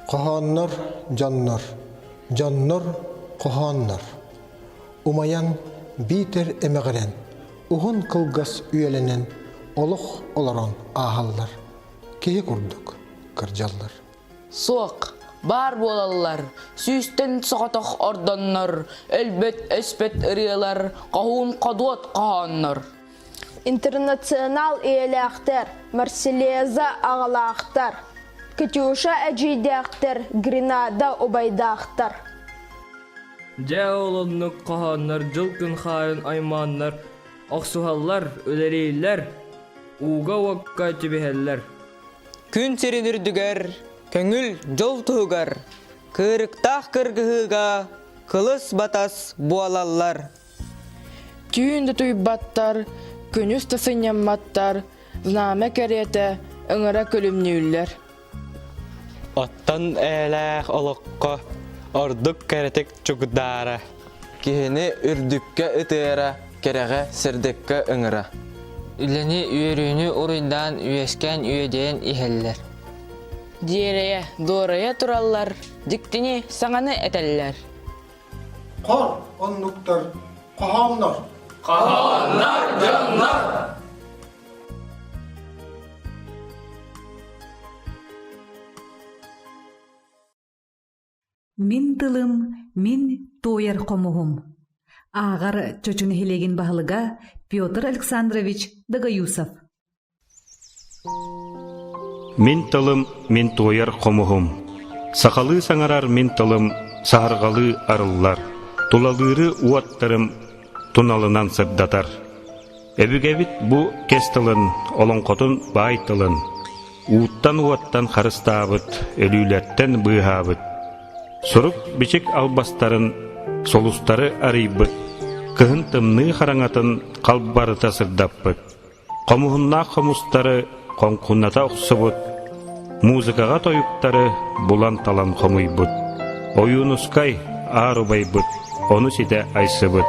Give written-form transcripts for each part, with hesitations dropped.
Qohonlar jannor, jannor qohonlar. Umayan biter emeğren, uhun kılgas üyelenen, oluq olaran ahallar. Kehe kurduk, kırjallar. Soğuk, bar bolalılar, süsten soğutok ordanlar, elbet espet ırıyalar, kahun kaduat kahanlar. Internasyonal eyleğler, Marsileza ağalağlar, Katyusha ecidağlar, Grenada obaydağlar. Cağolonluk kahanlar, cılkın hayın aymanlar, aksuhallar, öleriyler, uğa vakka tübiheller. Күн серенірдігер, көңіл жол тұғығар, кырықтақ кыргыға, кылыс батас буалалар. Түйінді туйбаттар, күнүс тасынямматтар, знаме кереті, ыңыра көлімнеулер. Оттан әләқ олыққа, ордық кәретік чүгдара. Кihini үрдікке үтіра, кереғе сірдікке ыңыра. Үліні үйеріні ұрындан үйескен үйеден ихеллер. Диерeye, doğraya turallar, diktini sağanı eteller. Qor onnuktar, qohonlar. Мин тылым, мин тойер комугум. Ағар чөчүн хелеген бағылыға Петр Александрович Дагаюсов. Мин тылым, мин тойер комугум. Сақалы саңарар мин тылым, сағарғалы арыллар. Тулалыры уаттарым туналынан сырдатар. Эбігевит бу кес тылын, олонқотун бай тылын. Уыттан уаттан харыстабыт, өлүлерттен быхабыт. Сурук бичек албастарын, солустары арыйбыт. Кыһын тымны хараңатын қалбарыта сырдаппыт. Комуһунна комустары конкунната оксубут. Музыкаға тойуктары булан талан комуйбыт. Оюнускай аарубайбыт, ону сите айсыбыт.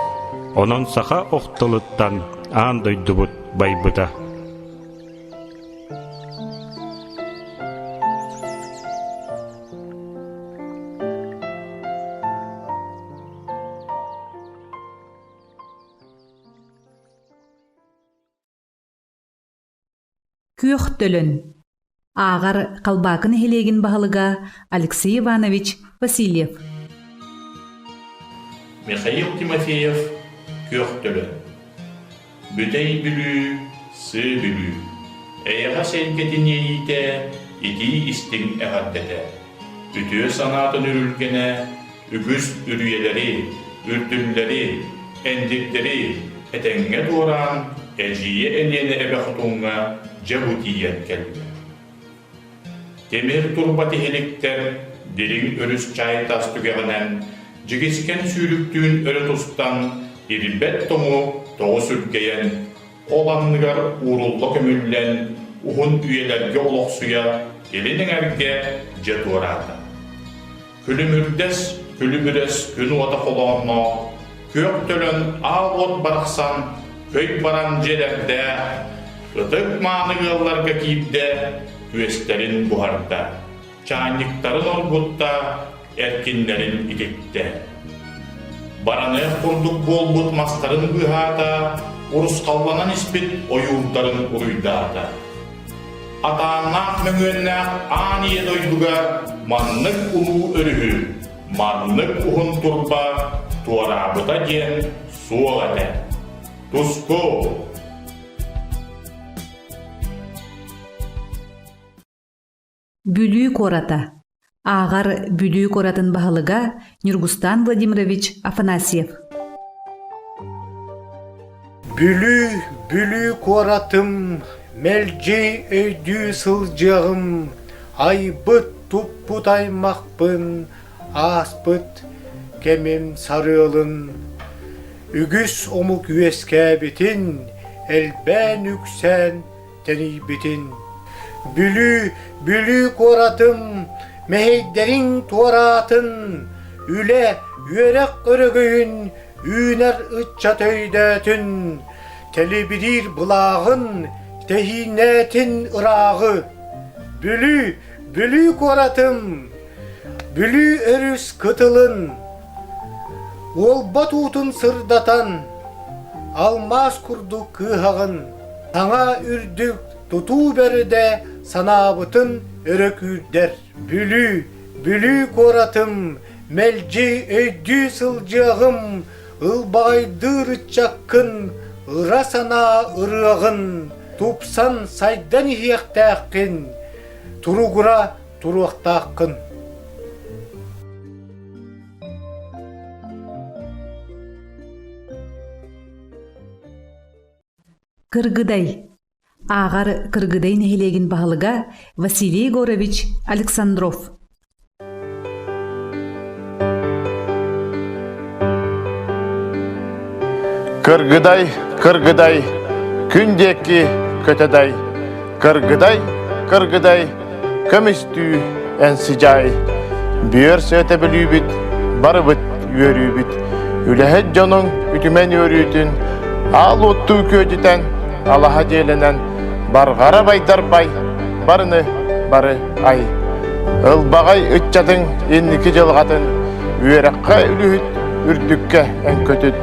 Онон саха охтылыттан аан дойдубут байбыта. Күйөқтөлін. Ағар қалбақын хелеген бағылыға Алексей Иванович Васильев. Михаил Тимофеев Күйөқтөлін. Бүтей бүлі, сы бүлі. Эйға сенкетін ейте, ити истин әғаттеті. Үтіе санатын үрілгені, үгіз үрүйелері, үрдүллері, әндіктері, әтенге туыран, әжие әлені әбәқытуңға Жабутият келді. Темір турбаты хеліктер, дерин өріс чай тас түгәғінен, жігескен сүйріктүүн өрі тұстан, ирбет тому тоғы сүргейен, оланныгар уруллы көміллен, ухун үйелерге олықсуя, елінің әрге жет орады. Күлімүрдес, күлімүрес күн ота қолуанно, көк төлін ал от барақсан, көй баран жерерде, Ытык маңығыларға кейіпті өстерін бұхарда, чайниктарын олғытта, әркенлерін итекті. Бараны құрдық болбұт мастарын бұхата, ұрысқалланан іспет ойуылдарын ұруйдата. Атанақ мүңіннәқ аниет ойдуға маннық ұлу өрігі, маннық ұғын тұрба туарабыта ден суағаты. Туско! Бүлүйік ората. Ағар бүлүйік оратын бағылыға Нюргустан Владимирович Афанасьев. Бүлүйік оратым, мәлже өйді сылжағым, айбыт туппут аймақпын, аспыт кемем сарылын. Үгіс омық үеске бітін, әлбән үксән тәні бітін. Бүлі коратым, мәйдерін туаратын, үле үйерек өрігін, үйнер ұтчат өйдәтін, тәлебідір бұлағын, тәхинәтін ұрағы. Бүлі коратым, Бүлі өріс кытылын, олба туутун сырдатан, алмас курду кыхагын, таңа үрдүк тутуу берде санабытын өрөкүрдер. Бүлі коратым, мелжи өйдү сылжагым, ылбайдыр чаккын, ыра сана ырыагын, тупсан сайдан ихияктааккын, туругура туруактааккын. Кыргыдай. Ағар Кыргыдай нехелеген бағылыға Василий Егорович Александров. Кыргыдай, кыргыдай, күндеки көтөдай. Кыргыдай, кыргыдай, көмістүү әнсijай. Бүйөр сөте білүүбіт, барыбыт үйөрүүбіт. Үләхет жоның үтімен өрүүтін, ал оттуу көдітен, алаха желенен, барғара байдарбай, барыны бары ай. Ылбағай үтчатын, еннікі жылғатын, үйераққа үлүхіт, үрдікке ән көтіт.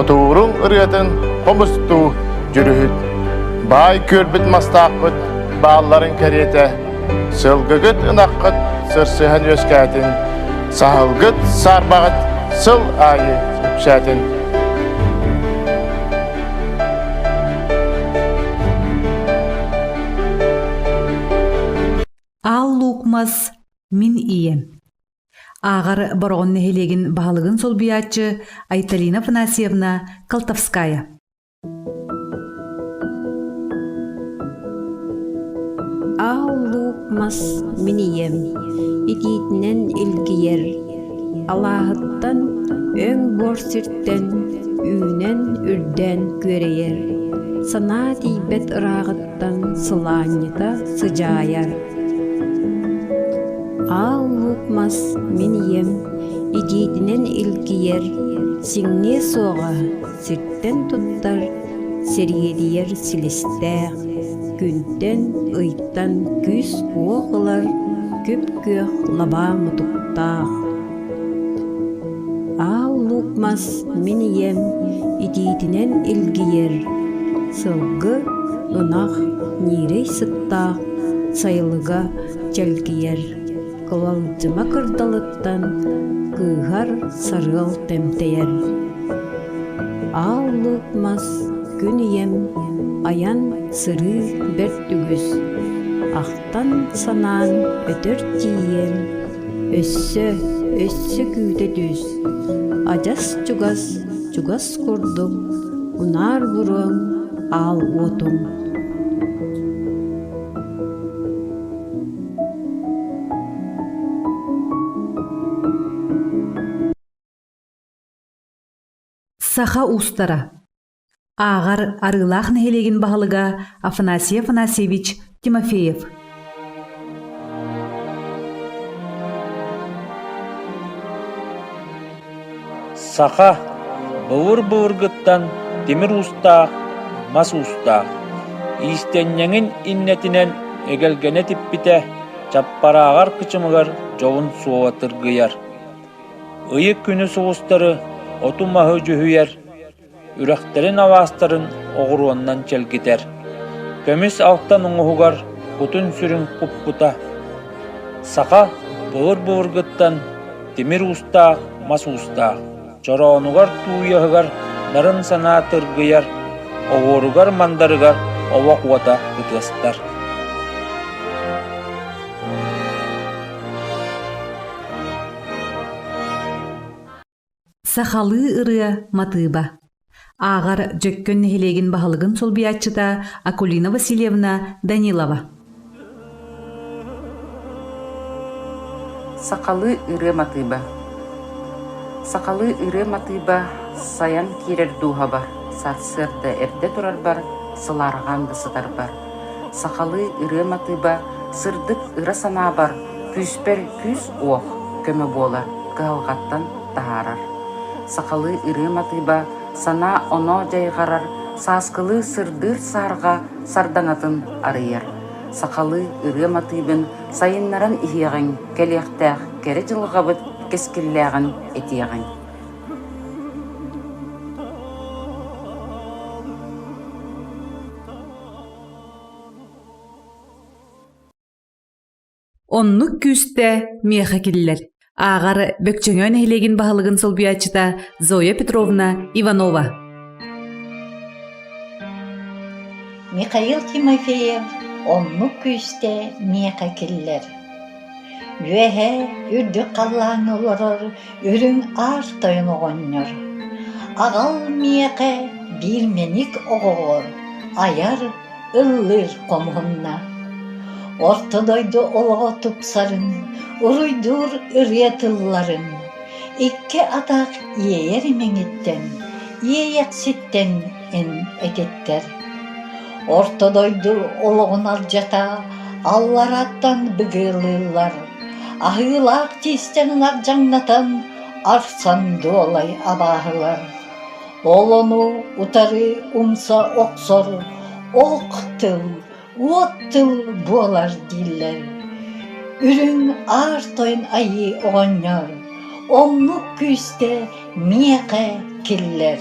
Отуурун ырыатын, қомыстуу жүрүхіт. Бай көрбіт мастақпыт, бағаларын кәрете. Сылгыгыт ынаққыт, сырсыхан өскәтін. Сахылгыт сарбағыт, сыл айы үпшәтін. Ал лукмас мин ием. Ағар борғын нехелеген бағылығын сол биятчы Айталина Афанасьевна Колтовская. Ал лукмас мин ием. Ититнен илгиер. Алахыттан өң бор сирттен үйнен үрден көрейер. Сана тейбет ырағыттан сыланьыта сыжаяр. Ал лукмас мин ием, идитинен илгиер, сиңне соға, сирттен туттар, сергедиер силистәк, күнтен, ыйттан күс оғылар, көп-көк лаба мұтуқтақ. Ал лукмас мин ием, идитинен илгиер, сылгы, ынақ, нирей сыттақ, сайылыға чәлгиер. Кылалжыма кырдалыттан кыгар сарыл темтейер. Ал лукмас күн ием, аян сыры бер түгіз. Ақтан санан өтір тием, өссө күйді дүз. Ажас чугас құрдым, унар бұрын ал отым. Саха устара. Ағар арылақ нехелеген бағылыға Афанасий Афанасьевич Тимофеев. Саха бұвыр-бұвыргыттан темір ұстақ, мас ұстақ. Истеннеңін иннетінен егелгене типпите чаппарағар кычымығар жоғын суаватыр гыяр. Үйік күні соғыстары отумахы жүхүйер, үрәқтерін авастарын оғыруаннан челгетер. Көміс алтан ұңғығар бұтын сүрін құппыта. Сақа бұвыр-бұвыргыттан темір ұстақ, мас ұстақ. Жороонугар туйығығар нарын сана тыргыяр, оғыругар мандарыгар ова қуата үтістар. Сахалы ырыя матыба. Ағар жөккөн нехелеген бағылығын сол биятчыта Акулина Васильевна Данилова. Сақалы ыры матыба. Сақалы ыры матыба саян керер дуға бар. Сатсырды әрде тұрар бар, сыларғанды сытар бар. Сақалы ыры матыба сырдық ыры сана бар. Күспер күс оқ көмі болар, ғалғаттан тағарар. Сақалы ыры матыба сана оно жайғарар, саскылы сырдыр сарға сардаңатын арыяр. сақалы ыры матыыбын сайыннаран ихиэҕиҥ кэлиэхтээх кэрэ дьылҕабыт кэскиллээҕин этиэҕиҥ. Оннук күстэ меха киллер. Ағар бөкчөңөн эхилегин баһалыгын сылбыячыта Зоя Петровна Иванова. Михаил Тимофеев оннук күстэ меха киллер. Үэһэ үрдүк қаллаан олорор үрүң ар тойын оҕонньор. Агал меха бир меник оҕоҕор, аяр ыллыр комуһунна. Ортодойду олоҕо тупсарын, уруйдур ырыатылларын, икки атак иэйэр имеҥиттен, иэйэкситтен эн этиттер. Ортодойду олоҕун алжата, аллараттан быгыылыыллар, ахыылаак тиистен ларжаҥнатан арсанду олай абааһылар. Олону утары умса оксор, октыл, уоттыл буолар диллер. Үрүң аар тойын айы оҕонньор, оннук күстэ миэхэ киллер.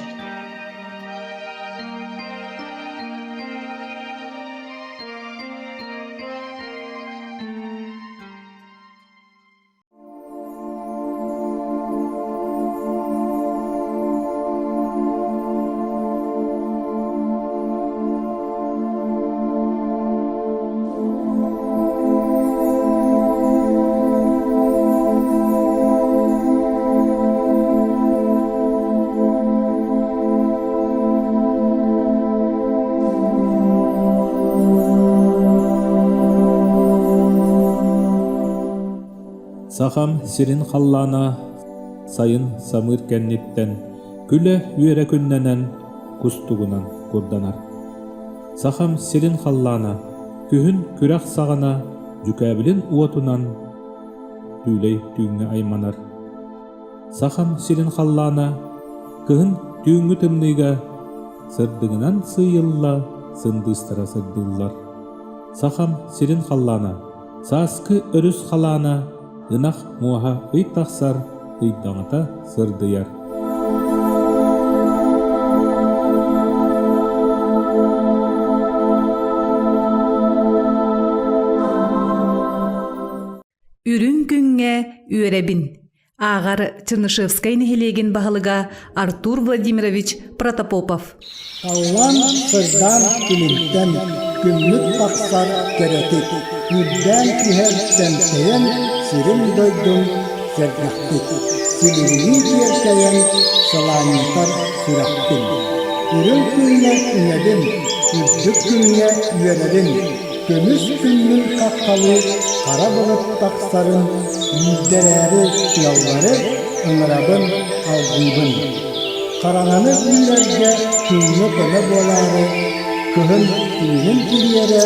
Сахам сирин халлана сайын самыр кенниттен күле үере күнненен кустугунан курданар. Сахам сирин халлана күхүн күрәк сагана жүкәбилин уотунан түүлей түйңе айманар. Сахам сирин халлана күхүн түйңү тымныйга сырдыгынан сыйылла сындыстыра сырдыллар. Сахам сирин халлана саскы өрүс халана ынах муаха ый тахсар ыйдаңата сырдыяр. Үрүн күңге үөребин. Ағар Чернышевскай нехелеген бағылыга Артур Владимирович Протопопов. Аллан сырдан күлінттен күммүт тақсар керетик. Үрден күхерттен тейен сирин дойдун сердақтик. Силирinin киеркейен саланитар сүрақтин. Үрін күнне үнедin, үрдік күнне үйерерин. Көмүс күннүн каккалы кара болуп таксарын үйдерери уяллары ыңырабын алгыйбын. Караңаны үйлерге күннү көмө болары, күхін үйнүн килиере,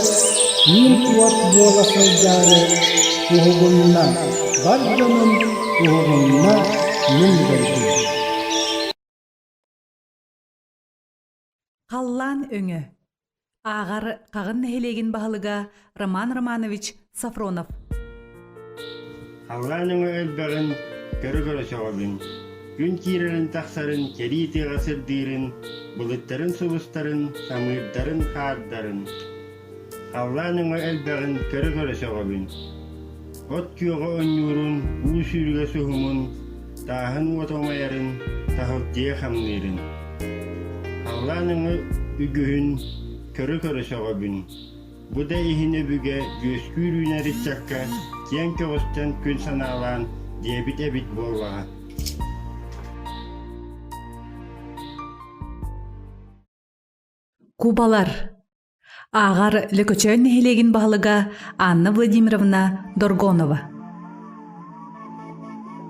үйн туат боласылдары, уһугунна бар жонун уһугунна мин берди. Қаллан өңі. Ағар қағын нәхелеген бағылыға Роман Романович Сафронов. Қаллан өңі әлбәғін көрі-көрі соғабын. Күн кирерін тақсарын, керейті ғасырдырын, бұлыттарын сұбыстарын, самырдарын қардарын. Қаллан өңі әлбәғін көрі-көрі соғабын. От күйеға өнюрын, ұл сүріге сұхымын, тағын отомайарын, тағылтия қамнырын. Қаллан өңі үгіхін көрі-көрі соғабын. Бұда ихіне бүге göskürüne ричакка кен көғістен күн саналан дебит әбит болуға. Кубалар. Ағар лекөчөн нехелеген бағылыға Анна Владимировна Доргонова.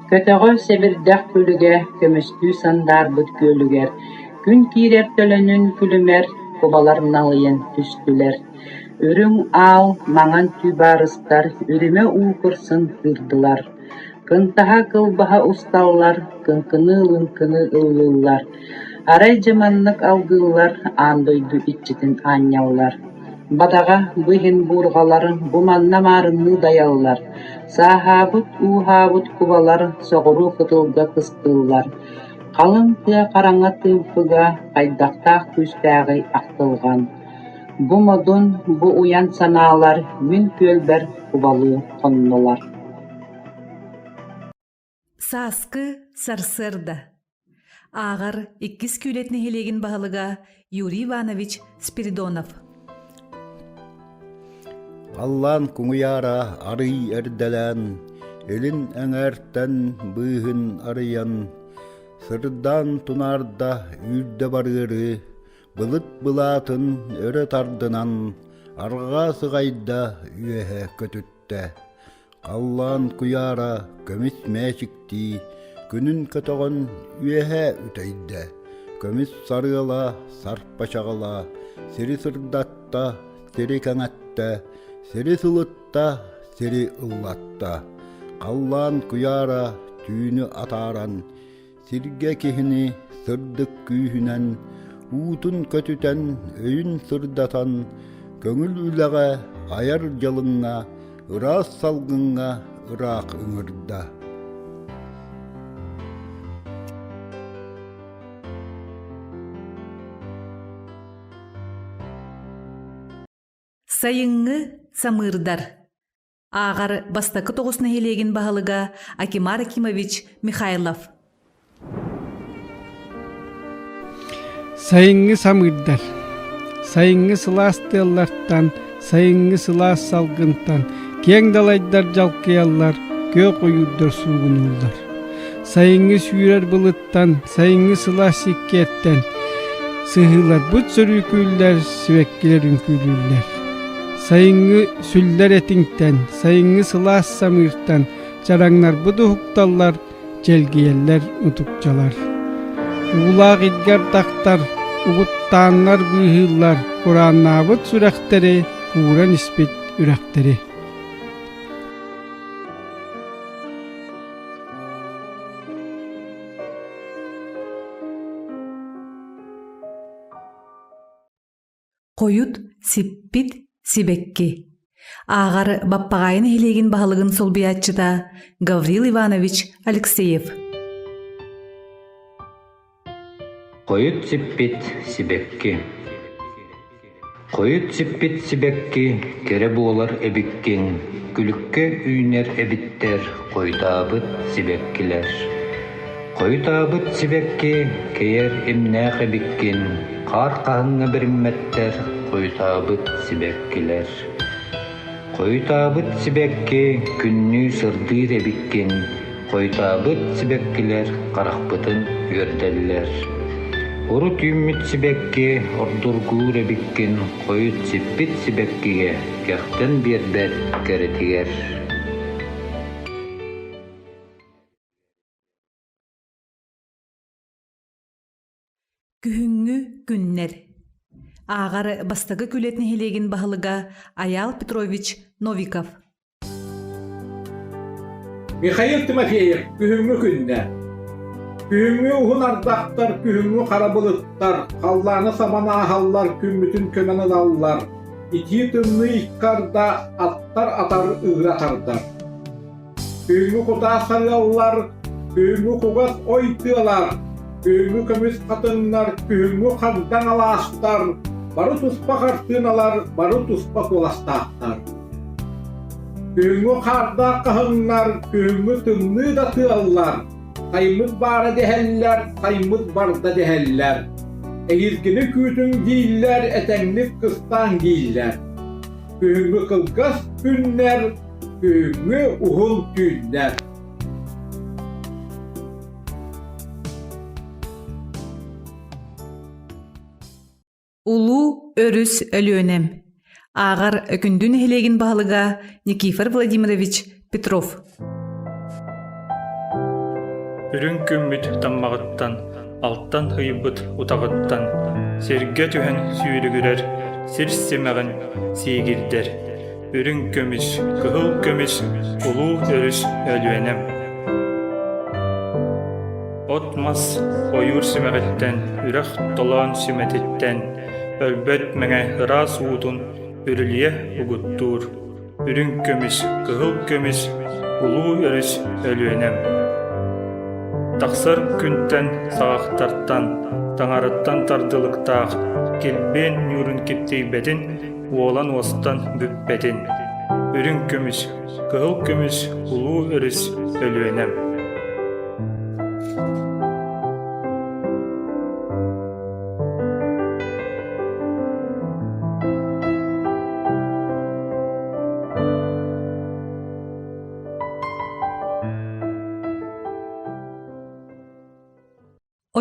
Көтөғө себірдәк күліге көмістүү сандар бұд көлігер. Күн кирер төлөнүн күлімер, кубаларналыйын түстілер. Үрің ал, маңан түйбарыстар, үріме уқырсын кырдылар. Кынтаға кылбаға усталлар, кынкыны-лынкыны ыллылар. Арай жаманлык алгылар, андойду итчитин аняллар. Бадаға быһин буургалар буманна маарынны даяллар. Саахаабыт уухаабыт кубалар соҕуру кытылга кыстыыллар. Қалың тыа қараңа тыыппыга хайдахтаах күстääҕи ахтылган. Бу модун бу уян санаалар мүн күөлбэр кубалыы хоннолар. Сааскы сарсырда. Ағар иккис күйлетні хелеген бағылыға Юрий Иванович Спиридонов. Аллан күңияра арый әрдәлән, элин әңәртән быйхын арыян, сырдан тунарда үрдә барыры, былыт былатын өрі тардынан, арға сығайда үйәһә көтүттә. Аллан күяра көміс мәшікті, күнін көтіғын үйәһә үтәйді. Көміс сарыла, сарпашағыла, сері сырдатта, сері кәңәтті, сері сылытта, сері ыллатта. Қаллан күяра түйіні атаран, сирге кехіні сырдық күйінен, уутун көтүтен өйін сырдатан, көңіл үләға аяр жалыңа, ырас салгыңа ыраак ыңырда. Сайыңы самырдар. Ағар бастакы тоғысына хелеген бағылыға Акимар Акимович Михайлов. Сайыңы самырдар. Сайыңы сыластыларттан, сайыңы сылас салгынтан, кең далайдар жалқиялар, көк ойуддар суғынулар. Сайыңы сүйрер бұлыттан, сайыңы сылас секкеттен, сығылар бұт сөрі күйлер, сивеккілер үнкүлілер. Сайыңы сүллер этиңтен, сайыңы сылас самыртан, жараңнар бұды хукталлар, желгиеллер утукчалар. Улақ идгар тақтар, уғыттанлар бұйхыллар, Құраннабыт сүрәқтері, куран іспет үрәқтері. Қойут сиппит сибекки. Ағар баппағайын хелеген бағылығын солбиятчыда Гаврил Иванович Алексеев. Қойут сиппит сибекки. Қойут сиппит сибекки, кере болар эбиккин, күлікке үйнер эбиттер, қойдабыт сибеккилер. Қойдабыт сибекки, кейер имнәқ эбиккин, қар қағыңа бірімметтер, қойдабыт сибеккилер. Қойдабыт сибекки, күнні сырдыр эбиккин, қойдабыт сибеккилер, қарақпытын үрделлер. Урут юммит сибекки, ордургур эбиккин, қойут сиппит сибеккиге, кяқтен бербет керетигер. Күхүңгү күннер. Ағар бастагы күлетні хелеген бағылыға Аял Петрович Новиков. Михаил Тимофеев, күхүңгү күннер. Күңгү уһун ардақтар, күңгү қарабылыттар, қалланы самана ахаллар, күммүтін көмені даллар, ити түмні иккарда аттар атар ыгратардар. Күңгү құта сарылар, күңгү құғат ойтылар, күңгү көміс қатынлар, күңгү қардан аластар, бары тұспа қартыналар, бары тұспа қоластақтар. Күңгү қарда қағынлар, күңгү түмні да тыаллар, Taymız bara deheller, taymız barda deheller. Ehirgini kütün giyiller, etenlik kıstan giyiller. Kühüngü kılgaz günler, kühüngü uhul günler. Улу өрүс өлөөнем. Ағар өкүндүн хелеген бағылыға Никифор Владимирович Петров. Үрін күмміт таммағыттан, алттан хыйбыт утағыттан, серге түхен сүйрігірер, сирсемәғін сейгілдер. Үрін көміш, кығыл көміш, ұлу өріш өлуенем. Отмас ойур сүмәғіттен, үрәқ толан сүмәтіттен, өлбет мәңе ырас уутун, үрүлүе угуттуур. Үрүн көмүс, кыһыл көмүс, улуу өрүс өлүөнем. Тахсар күнтен сағақтартан, таңарыттан тардылықтақ, келбен нүрін кептейбетін, уолан остан бүппетін. Үрін көміс, кығыл көміс, улуу өріс өлүөнем.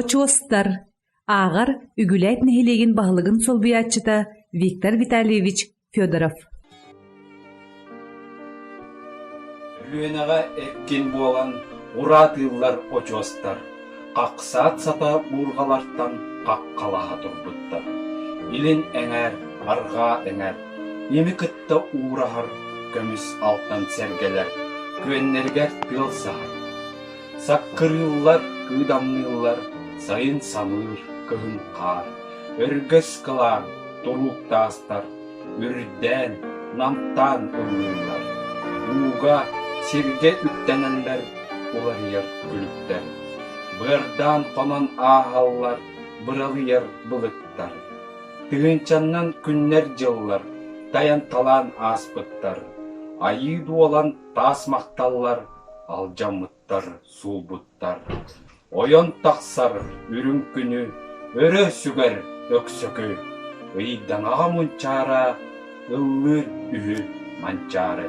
Очуостар. Ағар үгіләйт нәхилеген бағылығын солбиятчыта Виктор Витальевич Федоров. Үлүенеға эккен болан уратылар очуостар. Қақсат сата бурғалартан қаққалаға тұрбыттар. Илін әңәр, арға әңәр. Емі кытта урахар, көміс алтан сәргелер. Көеннергер тыл сағар. Саққырылар, кыдамнылар. Сайын самыр, кығын қар, өргіс қылар, тұруқтастар, үрден, намтан ұлылар. Уға серге үттенендер, олар ер күліктер. Бұрдан қонан ағалар, бұралы ер бұлыттар. Тығынчаннан күннер жыллар, таян талан аспыттар. Айы дуалан тас мақталлар, алжамыттар, сулбыттар. Ойон тақсар үрін күні, өрі сүгер өксөкі. Ыйдан аға мұнчара, ыллыр үйі манчары.